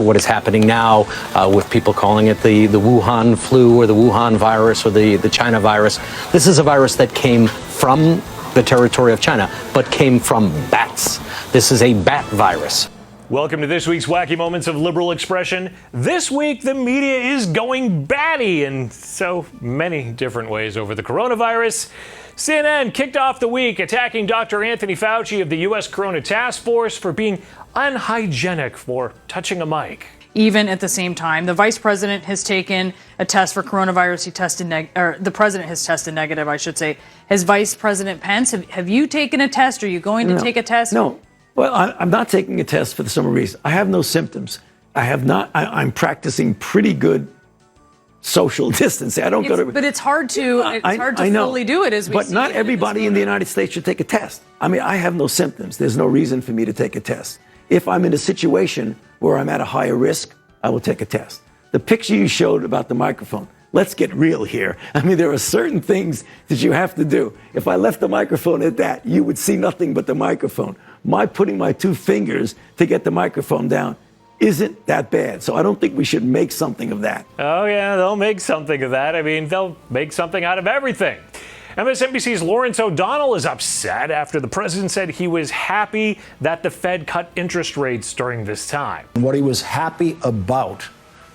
what is happening now with people calling it the Wuhan flu or the Wuhan virus or the China virus. This is a virus that came from the territory of China, but came from bats. This is a bat virus. Welcome to this week's Wacky Moments of Liberal Expression. This week, the media is going batty in so many different ways over the coronavirus. CNN kicked off the week attacking Dr. Anthony Fauci of the U.S. Corona Task Force for being unhygienic for touching a mic. Even at the same time, the vice president has taken a test for coronavirus. The president has tested negative, I should say. Has Vice President Pence, have you taken a test? Are you going to take a test? No. Well, I'm not taking a test for some reason. I have no symptoms. I'm practicing pretty good social distancing. I don't go to. But it's hard to fully do it as we But see not it everybody in the United States should take a test. I mean, I have no symptoms. There's no reason for me to take a test. If I'm in a situation where I'm at a higher risk, I will take a test. The picture you showed about the microphone, let's get real here. I mean, there are certain things that you have to do. If I left the microphone at that, you would see nothing but the microphone. My putting my two fingers to get the microphone down isn't that bad. So I don't think we should make something of that. Oh, yeah, they'll make something of that. I mean, they'll make something out of everything. MSNBC's Lawrence O'Donnell is upset after the president said he was happy that the Fed cut interest rates during this time. What he was happy about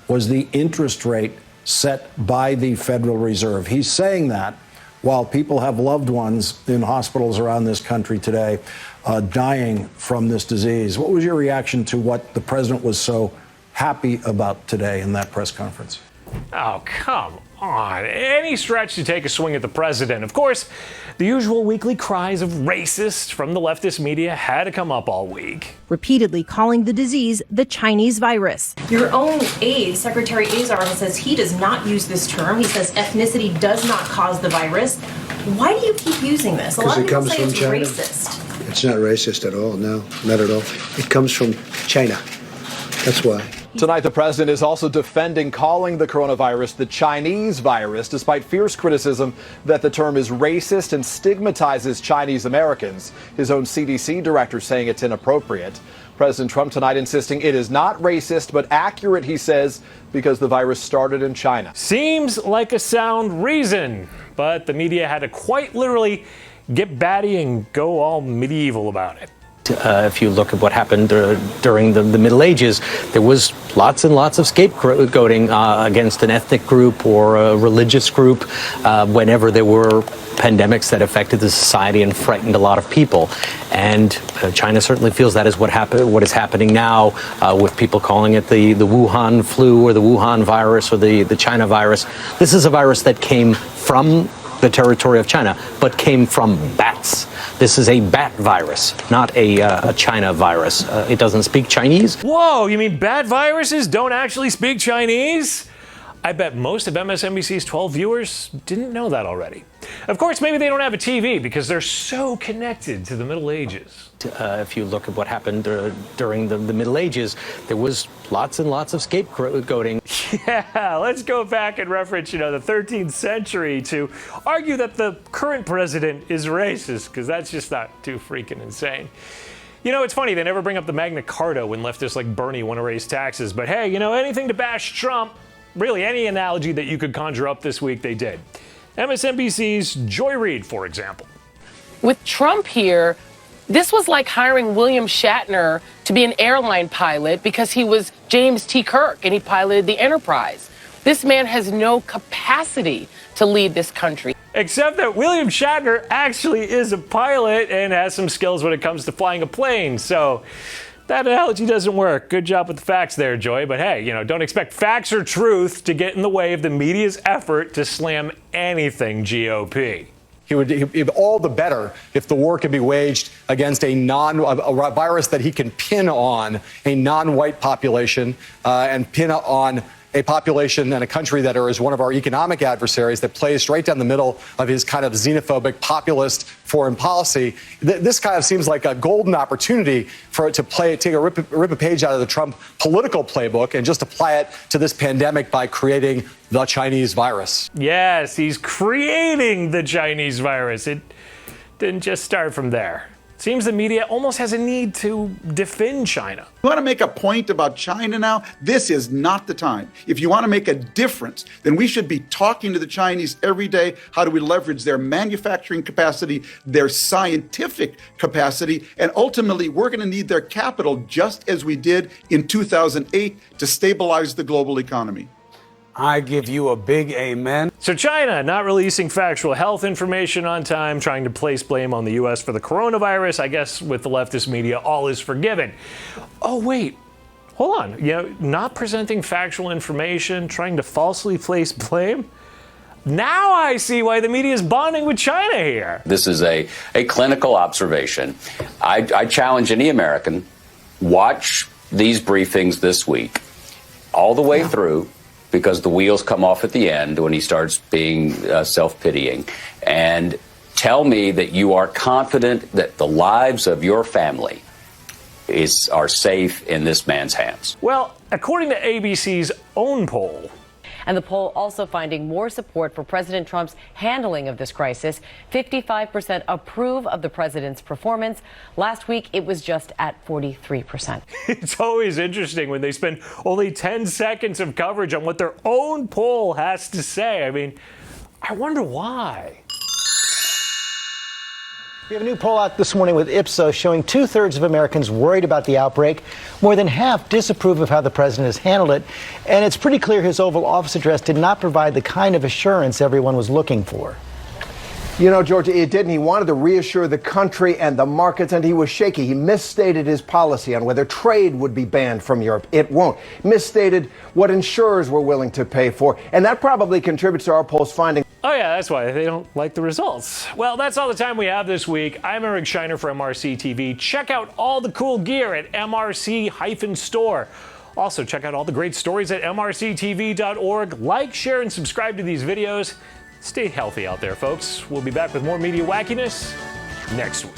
was the interest rate set by the Federal Reserve. He's saying that while people have loved ones in hospitals around this country today dying from this disease. What was your reaction to what the president was so happy about today in that press conference? Oh, come on. Any stretch to take a swing at the president. Of course, the usual weekly cries of racist from the leftist media had to come up all week. Repeatedly calling the disease the Chinese virus. Your own aide, Secretary Azar, says he does not use this term. He says ethnicity does not cause the virus. Why do you keep using this? A lot of people say it's racist. It's not racist at all, no, not at all. It comes from China. That's why. Tonight, the president is also defending calling the coronavirus the Chinese virus, despite fierce criticism that the term is racist and stigmatizes Chinese Americans. His own CDC director saying it's inappropriate. President Trump tonight insisting it is not racist, but accurate, he says, because the virus started in China. Seems like a sound reason, but the media had to quite literally get batty and go all medieval about it. If you look at what happened during the Middle Ages, there was lots and lots of scapegoating against an ethnic group or a religious group whenever there were pandemics that affected the society and frightened a lot of people. And China certainly feels that is what is happening now with people calling it the Wuhan flu or the Wuhan virus or the China virus. This is a virus that came from the territory of China, but came from bats. This is a bat virus, not a China virus. It doesn't speak Chinese. Whoa, you mean bat viruses don't actually speak Chinese? I bet most of MSNBC's 12 viewers didn't know that already. Of course, maybe they don't have a TV because they're so connected to the Middle Ages. If you look at what happened during the Middle Ages, there was lots and lots of scapegoating. Yeah, let's go back and reference, the 13th century to argue that the current president is racist, because that's just not too freaking insane. It's funny, they never bring up the Magna Carta when leftists like Bernie want to raise taxes, but hey, anything to bash Trump, really any analogy that you could conjure up this week, they did. MSNBC's Joy Reid, for example. With Trump here, this was like hiring William Shatner to be an airline pilot because he was James T. Kirk and he piloted the Enterprise. This man has no capacity to lead this country. Except that William Shatner actually is a pilot and has some skills when it comes to flying a plane. So that analogy doesn't work. Good job with the facts there, Joy. But hey, don't expect facts or truth to get in the way of the media's effort to slam anything GOP. He would all the better if the war could be waged against a virus that he can pin on a non-white population and pin on a population and a country that is one of our economic adversaries that plays right down the middle of his kind of xenophobic populist foreign policy. This kind of seems like a golden opportunity for it to rip a page out of the Trump political playbook and just apply it to this pandemic by creating the Chinese virus. Yes, he's creating the Chinese virus. It didn't just start from there. Seems the media almost has a need to defend China. You want to make a point about China now? This is not the time. If you want to make a difference, then we should be talking to the Chinese every day. How do we leverage their manufacturing capacity, their scientific capacity, and ultimately we're going to need their capital just as we did in 2008 to stabilize the global economy. I give you a big amen. So China not releasing factual health information on time, trying to place blame on the U.S. for the coronavirus. I guess with the leftist media, all is forgiven. Oh, wait. Hold on. Not presenting factual information, trying to falsely place blame? Now I see why the media is bonding with China here. This is a clinical observation. I challenge any American, watch these briefings this week, all the way through, because the wheels come off at the end when he starts being self-pitying. And tell me that you are confident that the lives of your family are safe in this man's hands. Well, according to ABC's own poll, and the poll also finding more support for President Trump's handling of this crisis. 55% approve of the president's performance. Last week, it was just at 43%. It's always interesting when they spend only 10 seconds of coverage on what their own poll has to say. I mean, I wonder why. We have a new poll out this morning with Ipsos showing 2/3 of Americans worried about the outbreak. More than half disapprove of how the president has handled it. And it's pretty clear his Oval Office address did not provide the kind of assurance everyone was looking for. You know, Georgia, it didn't. He wanted to reassure the country and the markets, and he was shaky. He misstated his policy on whether trade would be banned from Europe. It won't. Misstated what insurers were willing to pay for. And that probably contributes to our poll's finding. Oh, yeah, that's why they don't like the results. Well, that's all the time we have this week. I'm Eric Shiner for MRC TV. Check out all the cool gear at MRC-Store. Also, check out all the great stories at MRCTV.org. Like, share, and subscribe to these videos. Stay healthy out there, folks. We'll be back with more media wackiness next week.